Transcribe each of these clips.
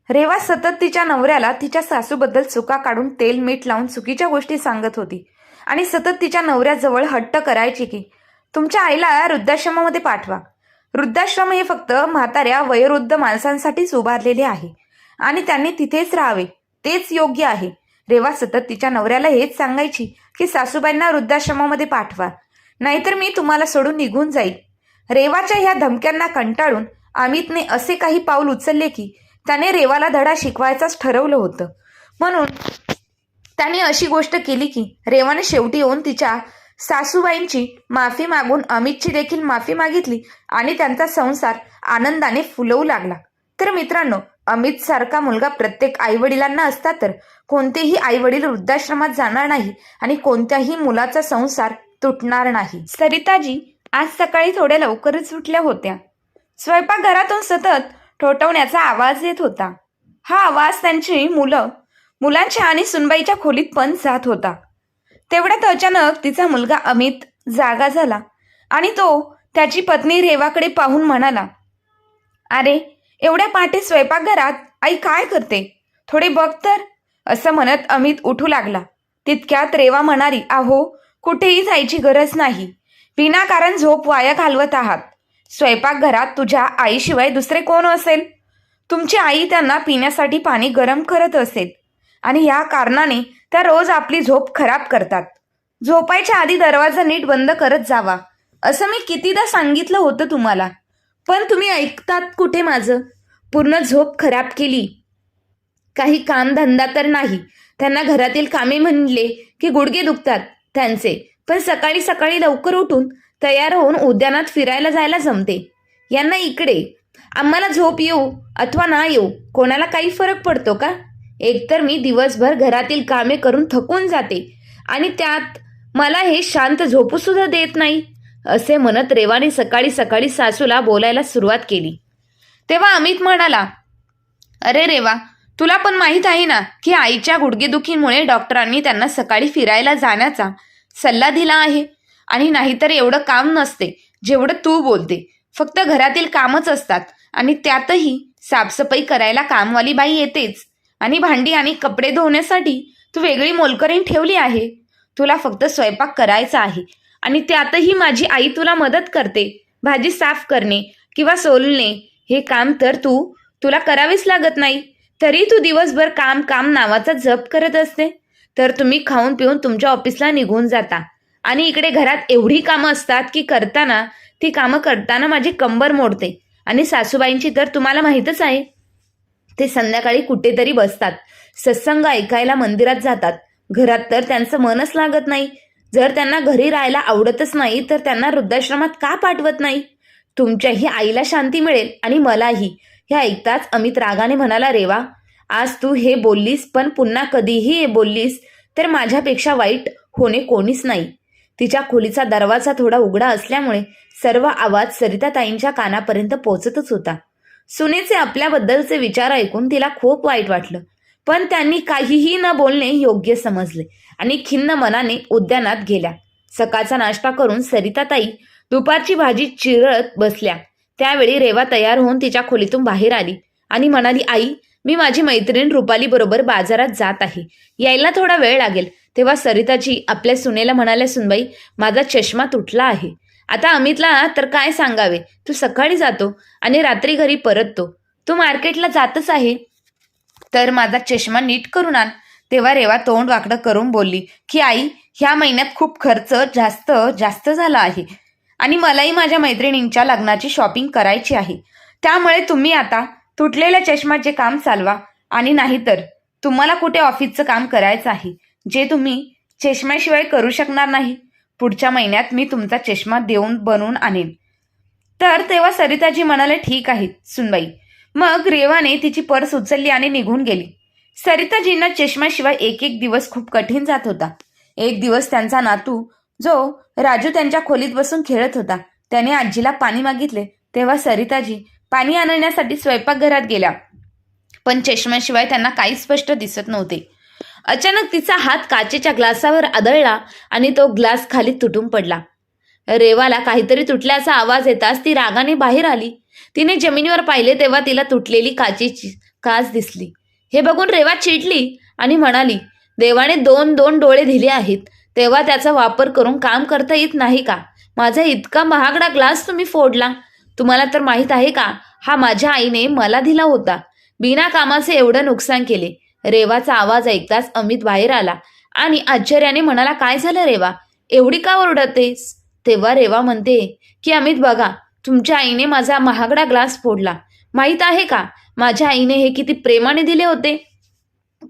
रेवा सतत तिच्या नवऱ्याला तिच्या सासूबद्दल चुका काढून तेल मीठ लावून चुकीच्या गोष्टी सांगत होती आणि सतत तिच्या नवऱ्याजवळ हट्ट करायची की तुमच्या आईला वृद्धाश्रमामध्ये पाठवा. वृद्धाश्रम हे फक्त म्हाताऱ्या वयोवृद्ध माणसांसाठीच उभारलेले आहे आणि त्यांनी तिथेच राहावे, तेच योग्य आहे. रेवा सतत तिच्या नवऱ्याला हेच सांगायची की सासूबाईंना वृद्धाश्रमामध्ये पाठवा, नाहीतर मी तुम्हाला सोडून निघून जाईल. रेवाच्या ह्या धमक्यांना कंटाळून अमितने असे काही पाऊल उचलले की त्याने रेवाला धडा शिकवायचाच ठरवलं होतं. म्हणून त्याने अशी गोष्ट केली की रेवाने शेवटी येऊन तिच्या सासूबाईंची माफी मागून अमितची देखील माफी मागितली आणि त्यांचा संसार आनंदाने फुलवू लागला. तर मित्रांनो, अमित सारखा मुलगा प्रत्येक आईवडिलांना असता तर कोणतेही आईवडील वृद्धाश्रमात जाणार नाही आणि कोणत्याही मुलाचा संसार तुटणार नाही. सरिताजी आज सकाळी थोड्या लवकरच उठल्या होत्या. स्वयंपाकघरातून सतत ठोठवण्याचा आवाज येत होता. हा आवाज त्यांची मुलांच्या आणि सुनबाईच्या खोलीत पण जात होता. तेवढ्यात अचानक तिचा मुलगा अमित जागा झाला आणि तो त्याची पत्नी रेवाकडे पाहून म्हणाला, अरे एवढ्या पहाटे स्वयंपाकघरात आई काय करते, थोडे बघ तर. असं म्हणत अमित उठू लागला. तितक्यात रेवा म्हणाली, अहो कुठेही जायची गरज नाही, विनाकारण झोप वाया घालवत आहात. स्वयंपाकघरात तुझ्या आईशिवाय दुसरे कोण असेल? तुमची आई त्यांना पिण्यासाठी पाणी गरम करत असेल आणि या कारणाने त्या रोज आपली झोप खराब करतात. झोपायच्या आधी दरवाजा नीट बंद करत जावा, असं मी कितीदा सांगितलं होतं तुम्हाला, पण तुम्ही ऐकतात कुठे माझं? पूर्ण झोप खराब केली. काही कामधंदा तर नाही. त्यांना घरातील कामे म्हणले की गुडघे दुखतात त्यांचे, पण सकाळी सकाळी लवकर उठून तयार होऊन उद्यानात फिरायला जायला जमते. यांना इकडे आम्हाला झोप येऊ अथवा ना येऊ कोणाला काही फरक पडतो का? एकतर मी दिवसभर घरातील कामे करून थकून जाते आणि त्यात मला हे शांत झोपू सुद्धा देत नाही. असे म्हणत रेवाने सकाळी सकाळी सासूला बोलायला सुरुवात केली. तेव्हा अमित म्हणाला, अरे रेवा, तुला पण माहीत आहे ना की आईच्या गुडघेदुखीमुळे डॉक्टरांनी त्यांना सकाळी फिरायला जाण्याचा सल्ला दिला आहे. आणि नाहीतर एवढं काम नसते जेवढं तू बोलते. फक्त घरातील कामच असतात आणि त्यातही साफसफाई करायला कामवाली बाई येतेच आणि भांडी आणि कपडे धुण्यासाठी तू वेगळी मोलकरीण ठेवली आहे. तुला फक्त स्वयंपाक करायचा आहे आणि त्यातही माझी आई तुला मदत करते. भाजी साफ करणे किंवा सोलणे हे काम तर तुला करावेच लागत नाही, तरी तू दिवसभर काम काम नावाचा जप करत असते. तर तुम्ही खाऊन पिऊन तुमच्या ऑफिसला निघून जाता आणि इकडे घरात एवढी कामं असतात की ती कामं करताना माझी कंबर मोडते. आणि सासूबाईंची तर तुम्हाला माहीतच आहे, ते संध्याकाळी कुठेतरी बसतात, सत्संग ऐकायला मंदिरात जातात. घरात तर त्यांचं मनच लागत नाही. जर त्यांना घरी राहायला आवडतच नाही तर त्यांना वृद्धाश्रमात का पाठवत नाही? तुमच्याही आईला शांती मिळेल आणि मलाही. हे ऐकताच अमित रागाने म्हणाला, रेवा, आज तू हे बोललीस, पण पुन्हा कधीही हे बोललीस तर माझ्यापेक्षा वाईट होणे कोणीच नाही. तिच्या खोलीचा दरवाजा थोडा उघडा असल्यामुळे सर्व आवाज सरिताताईंच्या कानापर्यंत पोहोचतच होता. सुनेचे आपल्याबद्दलचे विचार ऐकून तिला खूप वाईट वाटलं, पण त्यांनी काहीही न बोलणे योग्य समजले आणि खिन्न मनाने उद्यानात गेल्या. सकाळचा नाश्ता करून सरिताताई दुपारची भाजी चिरत बसल्या. त्यावेळी रेवा तयार होऊन तिच्या खोलीतून बाहेर आली आणि म्हणाली, आई, मी माझी मैत्रीण रुपाली बरोबर बाजारात जात आहे, यायला थोडा वेळ लागेल. तेव्हा सरिताजी आपल्या सुनेला म्हणाल्या, सुनबाई, माझा चष्मा तुटला आहे. आता अमितला तर काय सांगावे, तू सकाळी जातो आणि रात्री घरी परततो. तू मार्केटला जातच आहे तर माझा चष्मा नीट करून आण. तेव्हा रेवा तोंड वाकडं करून बोलली की आई, ह्या महिन्यात खूप खर्च जास्त झाला आहे आणि मलाही माझ्या मैत्रिणींच्या लग्नाची शॉपिंग करायची आहे. त्यामुळे तुम्ही आता तुटलेल्या चष्माचे काम चालवा आणि नाहीतर तुम्हाला कुठे ऑफिसचं काम करायचं आहे जे तुम्ही चष्म्याशिवाय करू शकणार नाही. पुढच्या महिन्यात मी तुमचा चष्मा बनवून आणेन. तर तेव्हा सरिताजी म्हणाले, ठीक आहे सुनबाई. मग रेवाने तिची पर्स उचलली आणि निघून गेली. सरिताजींना चष्म्याशिवाय एक एक दिवस खूप कठीण जात होता. एक दिवस त्यांचा नातू जो राजू त्यांच्या खोलीत बसून खेळत होता, त्याने आजीला पाणी मागितले. तेव्हा सरिताजी पाणी आणण्यासाठी स्वयंपाकघरात गेल्या, पण चष्म्याशिवाय त्यांना काही स्पष्ट दिसत नव्हते. अचानक तिचा हात काचेच्या ग्लासावर आदळला आणि तो ग्लास खाली तुटून पडला. रेवाला काहीतरी तुटल्याचा आवाज येताच ती रागाने बाहेर आली. तिने जमिनीवर पाहिले तेव्हा तिला तुटलेली काच दिसली. हे बघून रेवा चिडली आणि म्हणाली, देवाने दोन दोन डोळे दिले आहेत, तेव्हा त्याचा वापर करून काम करता येत नाही का? माझा इतका महागडा ग्लास तुम्ही फोडला. तुम्हाला तर माहीत आहे का, हा माझ्या आईने मला दिला होता. बिना कामाचे एवढं नुकसान केले. रेवाचा आवाज ऐकताच अमित बाहेर आला आणि आश्चर्याने म्हणाला, काय झालं रेवा, एवढी का ओरडतेस? तेव्हा रेवा म्हणते की अमित बघा, तुमच्या आईने माझा महागडा ग्लास फोडला. माहीत आहे का, माझ्या आईने हे किती प्रेमाने दिले होते.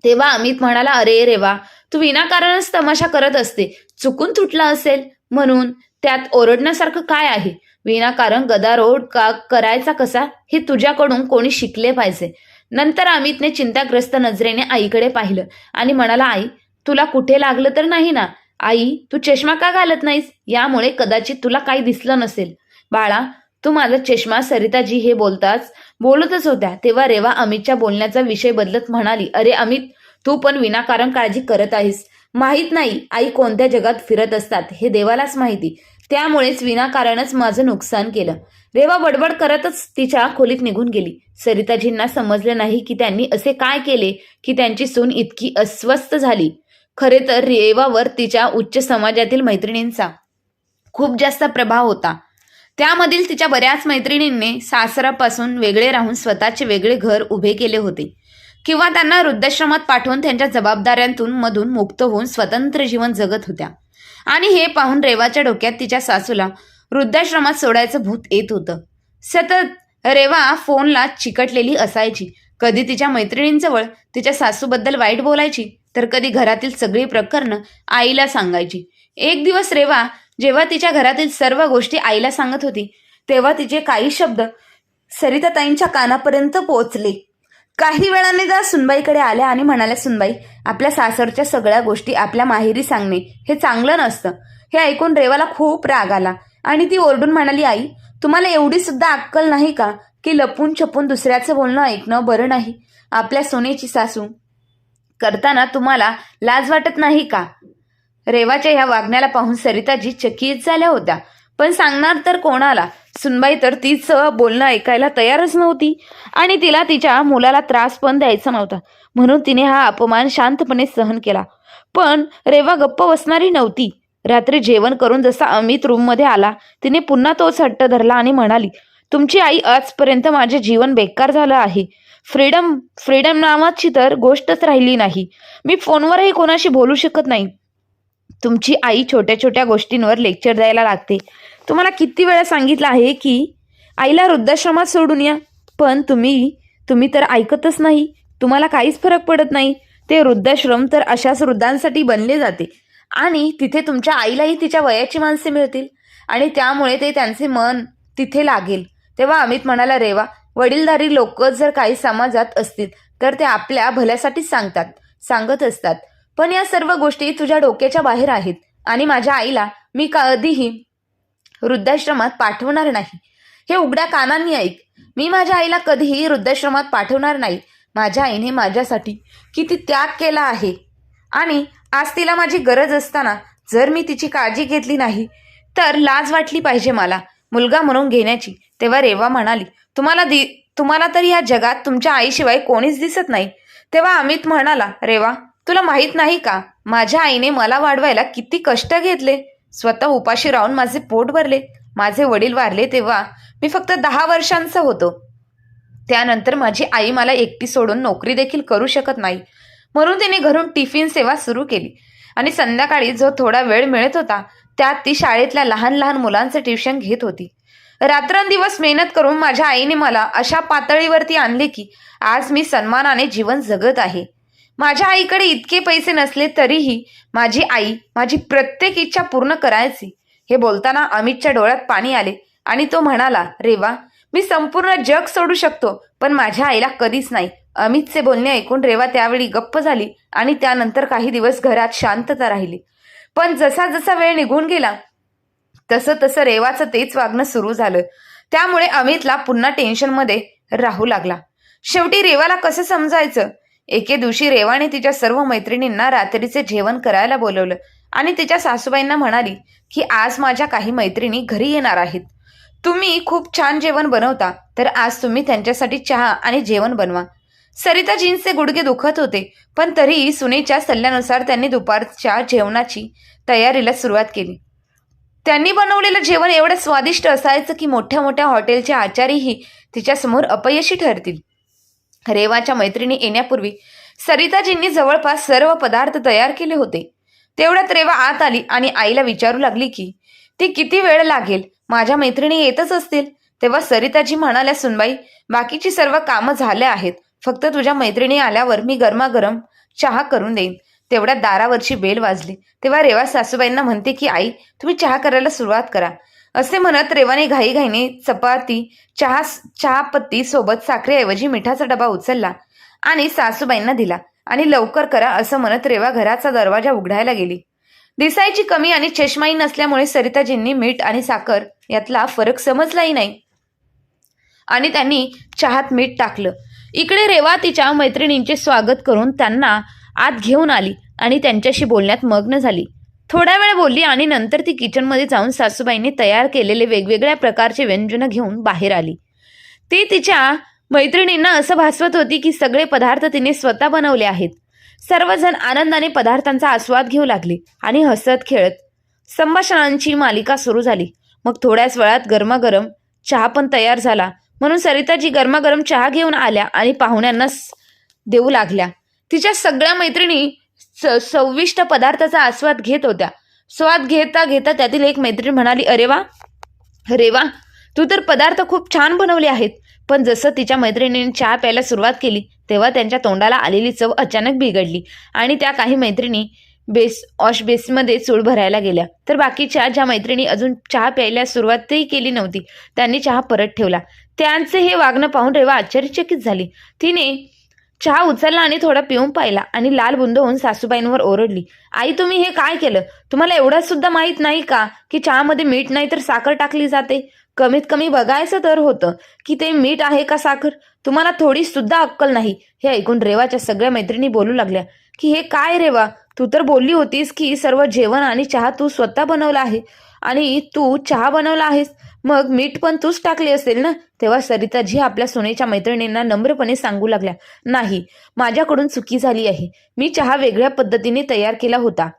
तेव्हा अमित म्हणाला, अरे रेवा, तू विनाकारणच तमाशा करत असते. चुकून तुटला असेल म्हणून त्यात ओरडण्यासारखं काय आहे? विनाकारण गदारोळ का करायचा कसा, हे तुझ्याकडून कोणी शिकले पाहिजे. नंतर अमितने चिंताग्रस्त नजरेने आईकडे पाहिलं आणि म्हणाला, आई, तुला कुठे लागलं तर नाही ना? आई, तू चष्मा का घालत नाहीस? यामुळे कदाचित तुला काही दिसलं नसेल. बाळा, तू माझा चष्मा. सरिताजी हे बोलतच होत्या तेव्हा रेवा अमितच्या बोलण्याचा विषय बदलत म्हणाली, अरे अमित, तू पण विनाकारण काळजी करत आहेस. माहीत नाही आई कोणत्या जगात फिरत असतात, हे देवालाच माहिती. त्यामुळेच विनाकारणच माझं नुकसान केलं. रेवा बडबड करतच तिच्या खोलीत निघून गेली. सरिताजींना समजले नाही की त्यांनी असे काय केले की त्यांची सून इतकी अस्वस्थ झाली. खरे तर रेवावर तिच्या उच्च समाजातील मैत्रिणींचा खूप जास्त प्रभाव होता. त्यामधील तिच्या बऱ्याच मैत्रिणींनी सासरापासून वेगळे राहून स्वतःचे वेगळे घर उभे केले होते किंवा त्यांना वृद्धाश्रमात पाठवून त्यांच्या जबाबदाऱ्यांतून मधून मुक्त होऊन स्वतंत्र जीवन जगत होत्या. आणि हे पाहून रेवाच्या डोक्यात तिच्या सासूला वृद्धाश्रमात सोडायचं भूत येत होतं. सतत रेवा फोनला चिकटलेली असायची. कधी तिच्या मैत्रिणींजवळ तिच्या सासूबद्दल वाईट बोलायची, तर कधी घरातील सगळी प्रकरणं आईला सांगायची. एक दिवस रेवा जेव्हा तिच्या घरातील सर्व गोष्टी आईला सांगत होती, तेव्हा तिचे काही शब्द सरिताताईंच्या कानापर्यंत पोहोचले. काही वेळाने त्या सुनबाईकडे आल्या आणि म्हणाल्या, सुनबाई, आपल्या सासरच्या सगळ्या गोष्टी आपल्या माहेरी सांगणे हे चांगलं नसतं. हे ऐकून रेवाला खूप राग आला आणि ती ओरडून म्हणाली, आई, तुम्हाला एवढी सुद्धा अक्कल नाही का की लपून छपून दुसऱ्याचं बोलणं ऐकणं बरं नाही? आपल्या सोनेची सासू करताना तुम्हाला लाज वाटत नाही का? रेवाच्या ह्या वागण्याला पाहून सरिताजी चकित झाल्या होत्या, पण सांगणार तर कोणाला? सुनबाई तर तिचं बोलणं ऐकायला तयारच नव्हती आणि तिला तिच्या मुलाला त्रास पण द्यायचा नव्हता, म्हणून तिने हा अपमान शांतपणे सहन केला. पण रेवा गप्प बसणारी नव्हती. रात्री जेवण करून जसा अमित रूममध्ये आला, तिने पुन्हा तोच हट्ट धरला आणि म्हणाली, तुमची आई आजपर्यंत माझे जीवन बेकार झालं आहे. फ्रीडम नावाची तर गोष्टच राहिली नाही. मी फोनवरही कोणाशी बोलू शकत नाही. तुमची आई छोट्या छोट्या गोष्टींवर लेक्चर द्यायला लागते. तुम्हाला किती वेळा सांगितलं आहे की आईला वृद्धाश्रमात सोडून या, पण तुम्ही तर ऐकतच नाही. तुम्हाला काहीच फरक पडत नाही. ते वृद्धाश्रम तर अशाच वृद्धांसाठी बनले जाते आणि तिथे तुमच्या आईलाही तिच्या वयाची माणसे मिळतील आणि त्यामुळे ते त्यांचे मन तिथे लागेल. तेव्हा अमित म्हणाला, रेवा, वडीलधारी लोक जर काही समाजात असतील तर ते आपल्या भल्यासाठीच सांगत असतात. पण या सर्व गोष्टी तुझ्या डोक्याच्या बाहेर आहेत आणि माझ्या आईला मी कधीही वृद्धाश्रमात पाठवणार नाही. हे उघड्या कानांनी ऐक. मी माझ्या आईला कधीही वृद्धाश्रमात पाठवणार नाही. माझ्या आईने माझ्यासाठी किती त्याग केला आहे आणि आज तिला माझी गरज असताना जर मी तिची काळजी घेतली नाही तर लाज वाटली पाहिजे मला मुलगा म्हणून घेण्याची. तेव्हा रेवा म्हणाली, तुम्हाला तर या जगात तुमच्या आईशिवाय कोणीच दिसत नाही. तेव्हा अमित म्हणाला, रेवा, तुला माहित नाही का, माझ्या आईने मला वाढवायला किती कष्ट घेतले. स्वतः उपाशी राहून माझे पोट भरले. माझे वडील वारले तेव्हा मी फक्त 10 वर्षांचा होतो. त्यानंतर माझी आई मला एकटी सोडून नोकरी देखील करू शकत नाही, म्हणून तिने घरून टिफिन सेवा सुरू केली आणि संध्याकाळी जो थोडा वेळ मिळत होता त्यात ती शाळेतल्या लहान लहान मुलांचं ट्युशन घेत होती. रात्रंदिवस मेहनत करून माझ्या आईने मला अशा पातळीवरती आणले की आज मी सन्मानाने जीवन जगत आहे. माझ्या आईकडे इतके पैसे नसले तरीही माझी आई माझी प्रत्येक इच्छा पूर्ण करायची. हे बोलताना अमितच्या डोळ्यात पाणी आले आणि तो म्हणाला, रेवा, मी संपूर्ण जग सोडू शकतो पण माझ्या आईला कधीच नाही. अमितचे बोलणे ऐकून रेवा त्यावेळी गप्प झाली आणि त्यानंतर काही दिवस घरात शांतता राहिली. पण जसा जसा वेळ निघून गेला तसं तसं रेवाचं तेच वागणं सुरू झालं. त्यामुळे अमितला पुन्हा टेन्शनमध्ये राहू लागला. शेवटी रेवाला कसं समजायचं? एके दिवशी रेवाने तिच्या सर्व मैत्रिणींना रात्रीचे जेवण करायला बोलवलं आणि तिच्या सासूबाईंना म्हणाली की आज माझ्या काही मैत्रिणी घरी येणार आहेत. तुम्ही खूप छान जेवण बनवता तर आज तुम्ही त्यांच्यासाठी चहा आणि जेवण बनवा. सरिताजींचे गुडघे दुखत होते, पण तरीही सुनेच्या सल्ल्यानुसार त्यांनी दुपारच्या जेवणाची तयारीला सुरुवात केली. त्यांनी बनवलेलं जेवण एवढं स्वादिष्ट असायचं की मोठ्या मोठ्या हॉटेलचे आचारीही तिच्यासमोर अपयशी ठरतील. रेवाच्या मैत्रिणी येण्यापूर्वी सरिताजींनी जवळपास सर्व पदार्थ तयार केले होते. तेवढ्यात रेवा आत आली आणि आईला विचारू लागली की ती किती वेळ लागेल, माझ्या मैत्रिणी येतच असतील. तेव्हा सरिताजी म्हणाल्या, सुनबाई, बाकीची सर्व कामं झाले आहेत, फक्त तुझ्या मैत्रिणी आल्यावर मी गरमागरम चहा करून देईन. तेवढ्यात दारावरची बेल वाजली. तेव्हा रेवा सासूबाईंना म्हणते की आई, तुम्ही चहा करायला सुरुवात करा. असे म्हणत रेवाने घाईघाईने चपाती चहापत्ती सोबत साखरेऐवजी मिठाचा डबा उचलला आणि सासूबाईंना दिला आणि लवकर करा असं म्हणत रेवा घराचा दरवाजा उघडायला गेली. दिसायची कमी आणि चष्माही नसल्यामुळे सरिताजींनी मीठ आणि साखर यातला फरक समजलाही नाही आणि त्यांनी चहात मीठ टाकलं. इकडे रेवा तिच्या मैत्रिणींचे स्वागत करून त्यांना आत घेऊन आली आणि त्यांच्याशी बोलण्यात मग्न झाली. थोडा वेळ बोलली आणि नंतर ती किचनमध्ये जाऊन सासूबाईंनी तयार केलेले वेगवेगळ्या प्रकारचे व्यंजनं घेऊन बाहेर आली. ती तिच्या मैत्रिणींना असं भासवत होती की सगळे पदार्थ तिने स्वतः बनवले आहेत. सर्वजण आनंदाने पदार्थांचा आस्वाद घेऊ लागले आणि हसत खेळत संभाषणांची मालिका सुरू झाली. मग थोड्याच वेळात गरमागरम चहा पण तयार झाला, म्हणून सरिताजी गरमागरम चहा घेऊन आल्या आणि पाहुण्यांना देऊ लागल्या. तिच्या सगळ्या मैत्रिणी चविष्ट पदार्थाचा आस्वाद घेत होत्या. स्वाद घेता घेता त्यातील एक मैत्रीण म्हणाली, अरे वा, तू तर पदार्थ खूप छान बनवले आहेत. पण जसं तिच्या मैत्रिणीने चहा प्यायला सुरुवात केली तेव्हा त्यांच्या तोंडाला आलेली चव अचानक बिघडली आणि त्या काही मैत्रिणी वॉश बेसमध्ये चूळ भरायला गेल्या. तर बाकीच्या ज्या मैत्रिणी अजून चहा प्यायला सुरुवातही केली नव्हती त्यांनी चहा परत ठेवला. त्यांचे हे वागणं पाहून रेवा आश्चर्यचकित झाली. तिने चहा उचलला आणि थोडा पिऊन पाहिला आणि लाल बुंद होऊन सासूबाईंवर ओरडली, आई, तुम्ही हे काय केलं? तुम्हाला एवढं सुद्धा माहीत नाही का की चहामध्ये मीठ नाही तर साखर टाकली जाते? कमीत कमी बघायचं तर होतं की ते मीठ आहे का साखर. तुम्हाला थोडी सुद्धा अक्कल नाही. हे ऐकून रेवाच्या सगळ्या मैत्रिणी बोलू लागल्या की हे काय रेवा, तू तर बोलली होतीस की सर्व जेवण आणि चहा तू स्वतः बनवला आहे आणि तू चहा बनवला आहेस, मग मीठ पण तूच टाकले असेल ना. तेव्हा सरिताजी आपल्या सोनेच्या मैत्रिणींना नम्रपणे सांगू लागल्या, नाही, माझ्याकडून चुकी झाली आहे. मी चहा वेगळ्या पद्धतीने तयार केला होता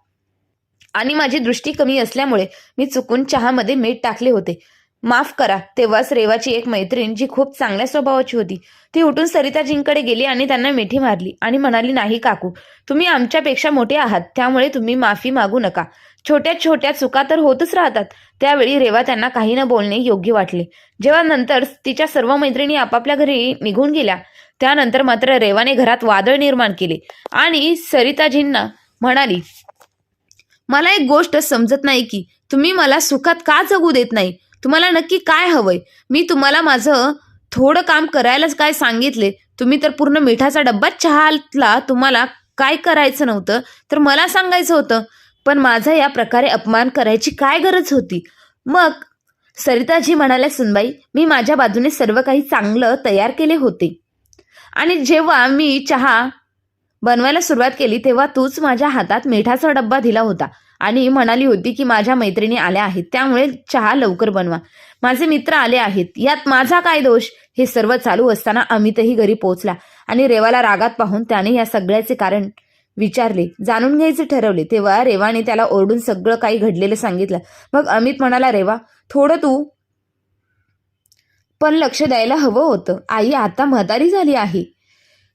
आणि माझी दृष्टी कमी असल्यामुळे मी चुकून चहामध्ये मीठ टाकले होते, माफ करा. तेव्हाच रेवाची एक मैत्रीण जी खूप चांगल्या स्वभावाची होती ती उठून सरिताजींकडे गेली आणि त्यांना मिठी मारली आणि म्हणाली, नाही काकू, तुम्ही आमच्यापेक्षा मोठे आहात, त्यामुळे तुम्ही माफी मागू नका. छोट्या छोट्या चुका तर होतच राहतात. त्यावेळी रेवा त्यांना काही न बोलणे योग्य वाटले. जेव्हा नंतर तिच्या सर्व मैत्रिणी आपापल्या घरी निघून गेल्या त्यानंतर मात्र रेवाने घरात वादळ निर्माण केले आणि सरिताजींना म्हणाली, मला एक गोष्ट समजत नाही की तुम्ही मला सुखात का जगू देत नाही. तुम्हाला नक्की काय हवंय? मी तुम्हाला माझं थोडं काम करायलाच काय सांगितले? तुम्ही तर पूर्ण मिठाचा डब्बाच चहाला. तुम्हाला काय करायचं नव्हतं तर मला सांगायचं होतं, पण माझा या प्रकारे अपमान करायची काय गरज होती? मग सरिताजी म्हणाल्या, सुनबाई, मी माझ्या बाजूने सर्व काही चांगलं तयार केले होते आणि जेव्हा मी चहा बनवायला सुरुवात केली तेव्हा तूच माझ्या हातात मिठाचा डब्बा दिला होता आणि म्हणाली होती की माझ्या मैत्रिणी आल्या आहेत त्यामुळे चहा लवकर बनवा. माझे मित्र आले आहेत, यात माझा काय दोष? हे सर्व चालू असताना अमितही घरी पोहोचला आणि रेवाला रागात पाहून त्याने या सगळ्याचे कारण विचारले, जाणून घ्यायचे ठरवले. तेव्हा रेवाने त्याला ओरडून सगळं काही घडलेलं सांगितलं. मग अमित म्हणाला, रेवा, थोडं तू पण लक्ष द्यायला हवं होतं. आई आता म्हातारी झाली आहे,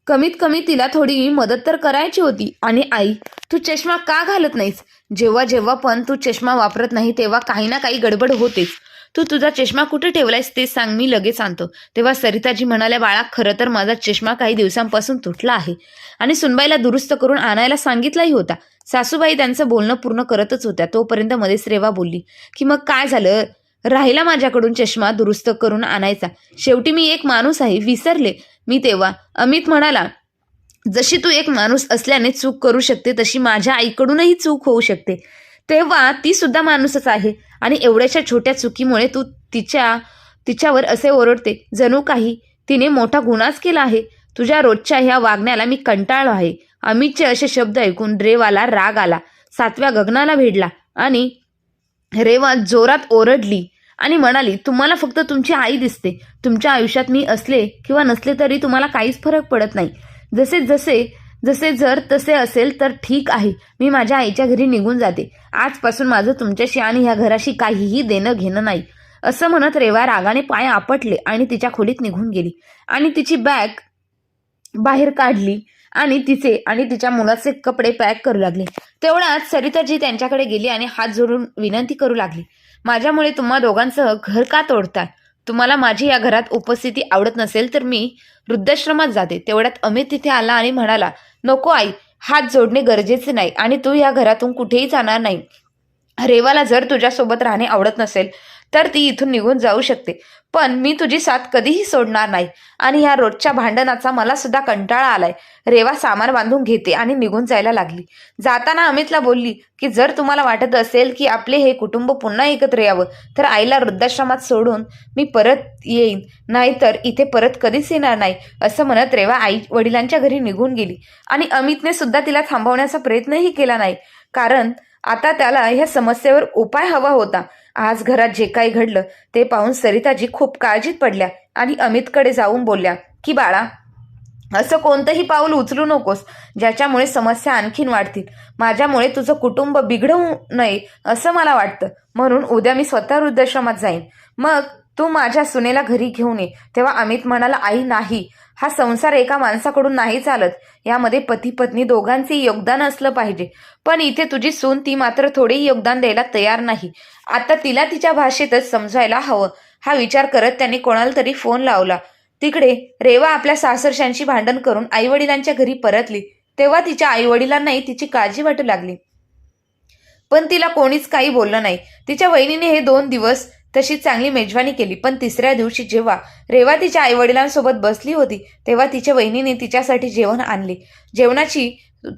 कमीत कमी तिला थोडी मदत तर करायची होती. आणि आई, तू चष्मा का घालत नाहीस? जेव्हा जेव्हा पण तू चष्मा वापरत नाही तेव्हा काही ना काही गडबड होतेच. तू तुझा चष्मा कुठे ठेवलायस ते सांग, मी लगेच आणतो. तेव्हा सरिताजी म्हणाल्या, बाळा, खरं तर माझा चष्मा काही दिवसांपासून तुटला आहे आणि सुनबाईला दुरुस्त करून आणायला सांगितलाही होता. सासूबाई त्यांचं बोलणं पूर्ण करतच होत्या तोपर्यंत मध्येच रेवा बोलली की मग काय झालं? राहिला माझ्याकडून चष्मा दुरुस्त करून आणायचा. शेवटी मी एक माणूस आहे, विसरले मी. तेव्हा अमित म्हणाला, जशी तू एक माणूस असल्याने चूक करू शकते तशी माझ्या आईकडूनही चूक होऊ शकते. तेव्हा ती सुद्धा माणूसच आहे आणि एवढ्याशा छोट्या चुकीमुळे तू तिच्यावर असे ओरडते जणू काही तिने मोठा गुन्हाच केला आहे. तुझ्या रोजच्या ह्या वागण्याला मी कंटाळलो आहे. अमितचे असे शब्द ऐकून रेवाला राग आला, सातव्या गगनाला भिडला आणि रेवा जोरात ओरडली आणि म्हणाली, तुम्हाला फक्त तुमची आई दिसते. तुमच्या आयुष्यात मी असले किंवा नसले तरी तुम्हाला काहीच फरक पडत नाही. जसे जसे जसे जर तसे असेल तर ठीक आहे, मी माझ्या आईच्या घरी निघून जाते. आजपासून माझं तुमच्याशी आणि ह्या घराशी काहीही देणं घेणं नाही. असं म्हणत रेवा रागाने पाय आपटले आणि तिच्या खोलीत निघून गेली आणि तिची बॅग बाहेर काढली आणि तिचे आणि तिच्या मुलाचे कपडे पॅक करू लागले. तेवढ्यात सरिताजी त्यांच्याकडे गेली आणि हात जोडून विनंती करू लागली, माझ्यामुळे तुम्हा दोघांचं घर का तोडताय? तुम्हाला माझी या घरात उपस्थिती आवडत नसेल तर मी वृद्धाश्रमात जाते. तेवढ्यात अमित तिथे आला आणि म्हणाला, नको आई, हात जोडणे गरजेचे नाही आणि तू या घरातून कुठेही जाणार नाही. रेवाला जर तुझ्यासोबत राहणे आवडत नसेल तर ती इथून निघून जाऊ शकते, पण मी तुझी साथ कधीही सोडणार नाही. आणि या रोजच्या भांडणाचा मला सुद्धा कंटाळा आलाय. रेवा सामान बांधून घेते आणि निघून जायला लागली. जाताना अमितला बोलली की जर तुम्हाला वाटत असेल की आपले हे कुटुंब पुन्हा एकत्र यावं तर आईला वृद्धाश्रमात सोडून मी परत येईन, नाहीतर इथे परत कधीच येणार नाही. असं म्हणत रेवा आई वडिलांच्या घरी निघून गेली आणि अमितने सुद्धा तिला थांबवण्याचा प्रयत्नही केला नाही, कारण आता त्याला ह्या समस्येवर उपाय हवा होता. आज घरात जे काही घडलं ते पाहून सरिताजी खूप काळजीत पडल्या आणि अमितकडे जाऊन बोलल्या की बाळा, असं कोणतंही पाऊल उचलू नकोस ज्याच्यामुळे समस्या आणखीन वाढतील. माझ्यामुळे तुझं कुटुंब बिघडवू नये असं मला वाटतं, म्हणून उद्या मी स्वतः वृद्धाश्रमात जाईन. मग तू माझ्या सुनेला घरी घेऊन ये. तेव्हा अमित म्हणाला, आई नाही, हा संसार एका माणसाकडून नाही चालत. यामध्ये पती पत्नी दोघांचे योगदान असलं पाहिजे. पण इथे तुझी सून ती मात्र थोडेही योगदान द्यायला तयार नाही. आता तिला तिच्या भाषेतच समजायला हवं. हा विचार करत त्यांनी कोणाला तरी फोन लावला. तिकडे रेवा आपल्या सासरशांशी भांडण करून आईवडिलांच्या घरी परतली. तेव्हा तिच्या आईवडिलांनाही तिची काळजी वाटू लागली, पण तिला कोणीच काही बोललं नाही. तिच्या वहिनीने हे 2 दिवस तशी चांगली मेजवानी केली, पण तिसऱ्या दिवशी जेव्हा रेवा तिच्या आईवडिलांसोबत बसली होती तेव्हा तिच्या वहिनीने तिच्यासाठी जेवण आणले. जेवणाची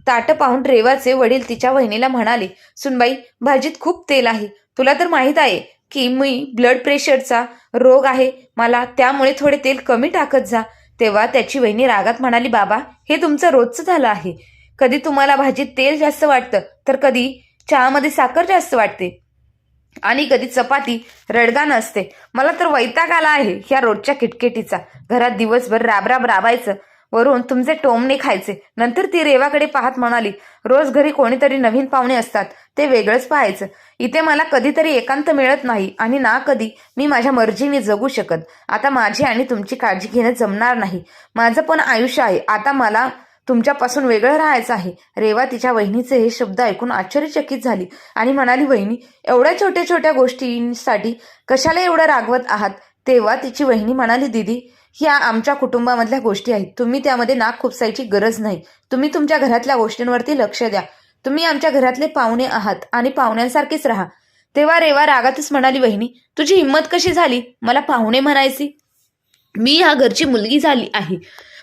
ताटं पाहून रेवाचे वडील तिच्या वहिनीला म्हणाले, सुनबाई, भाजीत खूप तेल आहे. तुला तर माहीत आहे की मी ब्लड प्रेशरचा रोग आहे मला, त्यामुळे थोडे तेल कमी टाकत जा. तेव्हा त्याची वहिनी रागात म्हणाली, बाबा, हे तुमचं रोजचं झालं आहे. कधी तुम्हाला भाजीत तेल जास्त वाटतं तर कधी चहामध्ये साखर जास्त वाटते आणि कधी चपाती रडगा नसते. मला तर वैताग आला आहे ह्या रोजच्या किटकिटीचा. घरात दिवसभर राबराब राबायचं, वरून तुमचे टोमणे खायचे. नंतर ती रेवाकडे पाहत म्हणाली, रोज घरी कोणीतरी नवीन पाहुणे असतात, ते वेगळंच पाहायचं. इथे मला कधीतरी एकांत मिळत नाही आणि ना कधी मी माझ्या मर्जीने जगू शकत. आता माझी आणि तुमची काळजी घेणं जमणार नाही. माझं पण आयुष्य आहे. आता मला तुमच्यापासून वेगळं राहायचं आहे. रेवा तिच्या वहिनीचे हे शब्द ऐकून आश्चर्यचकित झाली आणि म्हणाली, वहिनी, एवढ्या छोट्या छोट्या गोष्टींसाठी कशाला एवढं रागवत आहात? तेव्हा तिची वहिनी म्हणाली, दीदी, ह्या आमच्या कुटुंबामधल्या गोष्टी आहेत. तुम्ही त्यामध्ये नाक खुपसायची गरज नाही. तुम्ही तुमच्या घरातल्या गोष्टींवरती लक्ष द्या. तुम्ही आमच्या घरातले पाहुणे आहात आणि पाहुण्यांसारखेच राहा. तेव्हा रेवा रागातच म्हणाली, वहिनी, तुझी हिंमत कशी झाली मला पाहुणे म्हणायची? मी ह्या घरची मुलगी झाली आहे.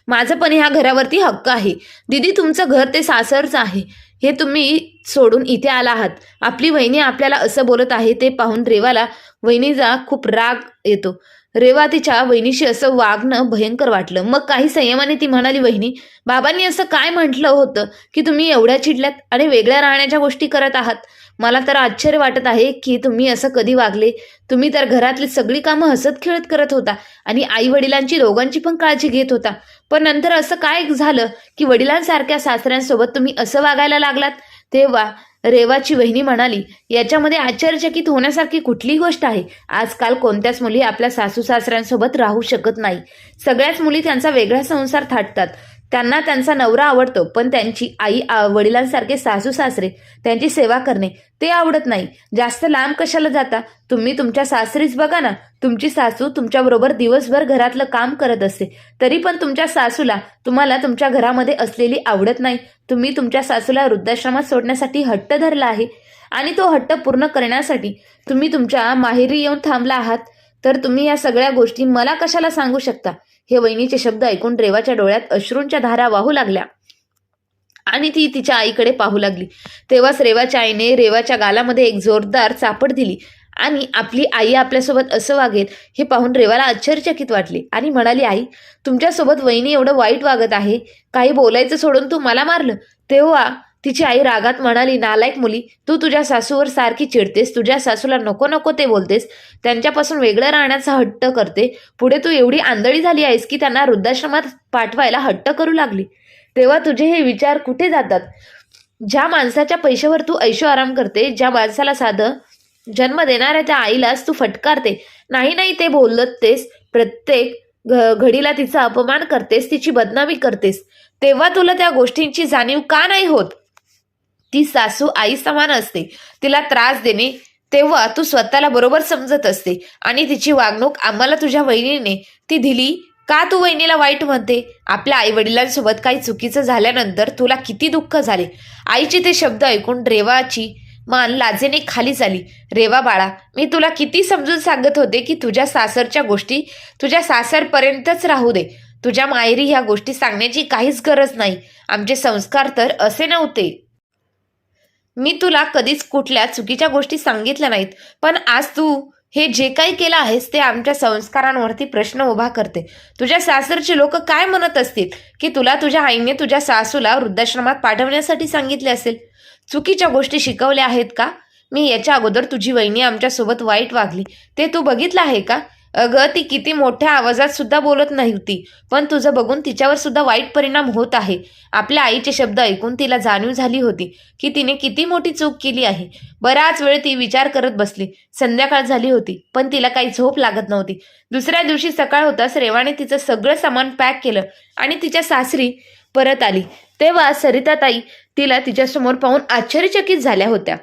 माझं पण ह्या घरावरती हक्क आहे. दीदी, तुमचं घर ते सासरचं आहे. हे तुम्ही सोडून इथे आला आहात. आपली वहिनी आपल्याला असं बोलत आहे ते पाहून रेवाला वहिनीचा खूप राग येतो. रेवा तिच्या वहिनीशी असं वागणं भयंकर वाटलं. मग काही संयमाने ती म्हणाली, वहिनी, बाबांनी असं काय म्हटलं होतं की तुम्ही एवढ्या चिडल्यात आणि वेगळ्या राहण्याच्या गोष्टी करत आहात? मला तर आश्चर्य वाटत आहे की तुम्ही असं कधी वागले. तुम्ही तर घरातली सगळी कामं हसत खेळत करत होता आणि आई वडिलांची दोघांची पण काळजी घेत होता. पण नंतर असं काय झालं की वडिलांसारख्या सासऱ्यांसोबत तुम्ही असं वागायला लागलात? तेव्हा रेवाची वहिनी म्हणाली, याच्यामध्ये आश्चर्यचकित होण्यासारखी कुठली गोष्ट आहे? आजकाल कोणत्याच मुली आपल्या सासू सासऱ्यांसोबत राहू शकत नाही. सगळ्याच मुली त्यांचा वेगळा संसार थाटतात. त्यांना त्यांचा नवरा आवडतो, पण त्यांची आई वडिलांसारखे सासू सासरे त्यांची सेवा करणे ते आवडत नाही. जास्त लांब कशाला जाता? तुम्ही तुमच्या सासरीच बघा ना. तुमची सासू तुमच्याबरोबर दिवसभर घरातलं काम करत असते, तरी पण तुमच्या सासूला तुम्हाला तुमच्या घरामध्ये असलेली आवडत नाही. तुम्ही तुमच्या सासूला वृद्धाश्रमात सोडण्यासाठी हट्ट धरला आहे आणि तो हट्ट पूर्ण करण्यासाठी तुम्ही तुमच्या माहेरी येऊन थांबला आहात. तर तुम्ही या सगळ्या गोष्टी मला कशाला सांगू शकता? हे वहिनीचे शब्द ऐकून रेवाच्या डोळ्यात अश्रूंच्या धारा वाहू लागल्या आणि ती तिच्या आईकडे पाहू लागली. तेव्हाच रेवाच्या आईने रेवाच्या गालामध्ये एक जोरदार चापट दिली आणि आपली आई आपल्यासोबत असं वागेल हे पाहून रेवाला आश्चर्यचकित वाटले आणि म्हणाली, आई, तुमच्यासोबत वहिनी एवढं वाईट वागत आहे, काही बोलायचं सोडून तू मला मारलं. तेव्हा तिची आई रागात म्हणाली, नालायक मुली, तू तुझ्या सासूवर सारखी चिडतेस, तुझ्या सासूला नको नको ते बोलतेस, त्यांच्यापासून वेगळं राहण्याचा हट्ट करते. पुढे तू एवढी आंधळी झाली आहेस की त्यांना वृद्धाश्रमात पाठवायला हट्ट करू लागली. तेव्हा तुझे हे विचार कुठे जातात? ज्या माणसाच्या पैशावर तू ऐशो आराम करते, ज्या माणसाला साधं जन्म देणाऱ्या त्या आईलाच तू फटकारते, नाही नाही ते बोलतेस, प्रत्येक घडीला तिचा अपमान करतेस, तिची बदनामी करतेस, तेव्हा तुला त्या गोष्टींची जाणीव का नाही होत? ती सासू आई समान असते. तिला त्रास देणे तेव्हा तू स्वतःला बरोबर समजत असते आणि तिची वागणूक आम्हाला तुझ्या वहिनीने ती दिली का तू वहिनीला वाईट म्हणते? आपल्या आई वडिलांसोबत काही चुकीचं झाल्यानंतर तुला किती दुःख झाले. आईचे ते शब्द ऐकून रेवाची मान लाजेने खाली झाली. रेवा बाळा, मी तुला किती समजून सांगत होते की तुझ्या सासरच्या गोष्टी तुझ्या सासरपर्यंतच राहू दे. तुझ्या माहेरी ह्या गोष्टी सांगण्याची काहीच गरज नाही. आमचे संस्कार तर असे नव्हते. मी तुला कधीच कुठल्या चुकीच्या गोष्टी सांगितल्या नाहीत, पण आज तू हे जे काही केलं आहेस ते आमच्या संस्कारांवरती प्रश्न उभा करते. तुझ्या सासरचे लोक काय म्हणत असतील की तुला तुझ्या आईने तुझ्या सासूला वृद्धाश्रमात पाठवण्यासाठी सांगितले असेल? चुकीच्या गोष्टी शिकवल्या आहेत का? मी याच्या अगोदर तुझी वहिनी आमच्यासोबत वाईट वागली ते तू बघितलं आहे का? अगं, ती किती मोठ्या आवाजात सुद्धा बोलत नव्हती, पण तुझं बघून तिच्यावर सुद्धा वाईट परिणाम होत आहे. आपल्या आईचे शब्द ऐकून तिला जाणीव झाली होती की तिने किती मोठी चूक केली आहे. बराच वेळ ती विचार करत बसली. संध्याकाळ झाली होती, पण तिला काही झोप लागत नव्हती. दुसऱ्या दिवशी सकाळ होताच रेवाने तिचं सगळं सामान पॅक केलं आणि तिच्या सासरी परत आली. तेव्हा सरिताताई तिला तिच्यासमोर पाहून आश्चर्यचकित झाल्या होत्या.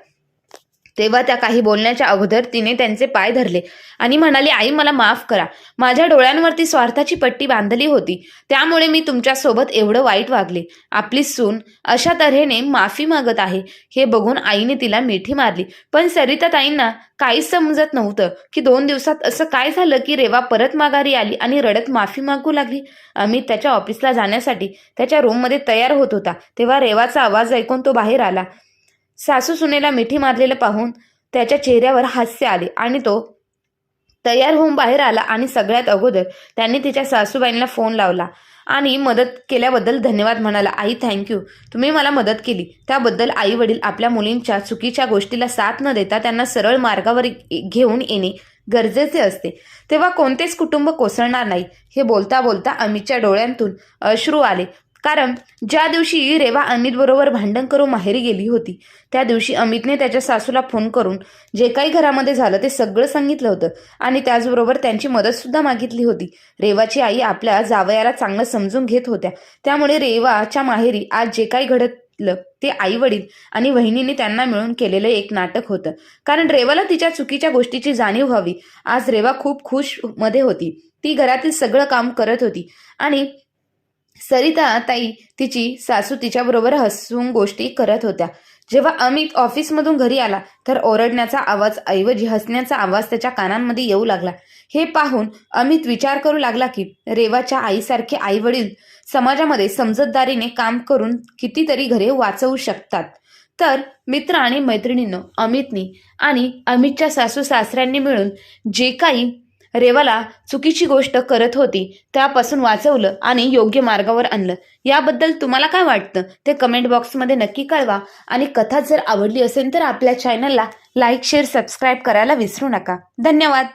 तेव्हा त्या काही बोलण्याच्या अगोदर तिने त्यांचे पाय धरले आणि म्हणाली, आई मला माफ करा. माझ्या डोळ्यांवरती स्वार्थाची पट्टी बांधली होती, त्यामुळे मी तुमच्यासोबत एवढं वाईट वागले. आपली सून अशा तऱ्हेने माफी मागत आहे हे बघून आईने तिला मिठी मारली. पण सरिताताईंना काहीच समजत नव्हतं की 2 दिवसात असं काय झालं की रेवा परत माघारी आली आणि रडत माफी मागू लागली. अमित त्याच्या ऑफिसला जाण्यासाठी त्याच्या रूममध्ये तयार होत होता. तेव्हा रेवाचा आवाज ऐकून तो बाहेर आला. सासू सुनेला मिठी मारलेलं पाहून त्याच्या चेहऱ्यावर हास्य आले आणि तो तयार होऊन बाहेर आला आणि सगळ्यात अगोदर त्यांनी तिच्या सासूबाईंना फोन लावला आणि मदत केल्याबद्दल धन्यवाद म्हणाला. आई थँक्यू, तुम्ही मला मदत केली त्याबद्दल. आई वडील आपल्या मुलींच्या चुकीच्या गोष्टीला साथ न देता त्यांना सरळ मार्गावर घेऊन येणे गरजेचे असते, तेव्हा कोणतेच कुटुंब कोसळणार नाही. हे बोलता बोलता अमितच्या डोळ्यांतून अश्रू आले, कारण ज्या दिवशी रेवा अमित बरोबर भांडण करून माहेरी गेली होती त्या दिवशी अमितने त्याच्या सासूला फोन करून जे काही घरामध्ये झालं ते सगळं सांगितलं होतं आणि त्याचबरोबर त्यांची मदत सुद्धा मागितली होती. रेवाची आई आपल्या जावयाला चांगलं समजून घेत होत्या, त्यामुळे रेवाच्या माहेरी आज जे काही घडलं ते आई वडील आणि वहिनीने त्यांना मिळून केलेलं एक नाटक होतं. कारण रेवाला तिच्या चुकीच्या गोष्टीची जाणीव व्हावी. आज रेवा खूप खुश मध्ये होती. ती घरातील सगळं काम करत होती आणि सरिता ताई तिची सासू तिच्याबरोबर हसून गोष्टी करत होत्या. जेव्हा अमित ऑफिसमधून घरी आला तर ओरडण्याचा आवाज ऐवजी हसण्याचा आवाज त्याच्या कानांमध्ये येऊ लागला. हे पाहून अमित विचार करू लागला की रेवाच्या आईसारखे आई वडील समाजामध्ये समजदारीने काम करून कितीतरी घरे वाचवू शकतात. तर मित्र आणि मैत्रिणींनो, अमितनी आणि अमितच्या सासू सासऱ्यांनी मिळून जे काही रेवाला चुकीची गोष्ट करत होती त्यापासून वाचवलं आणि योग्य मार्गावर आणलं. याबद्दल तुम्हाला काय वाटतं ते कमेंट बॉक्समध्ये नक्की कळवा आणि कथा जर आवडली असेल तर आपल्या चॅनलला लाईक शेअर सबस्क्राईब करायला विसरू नका. धन्यवाद.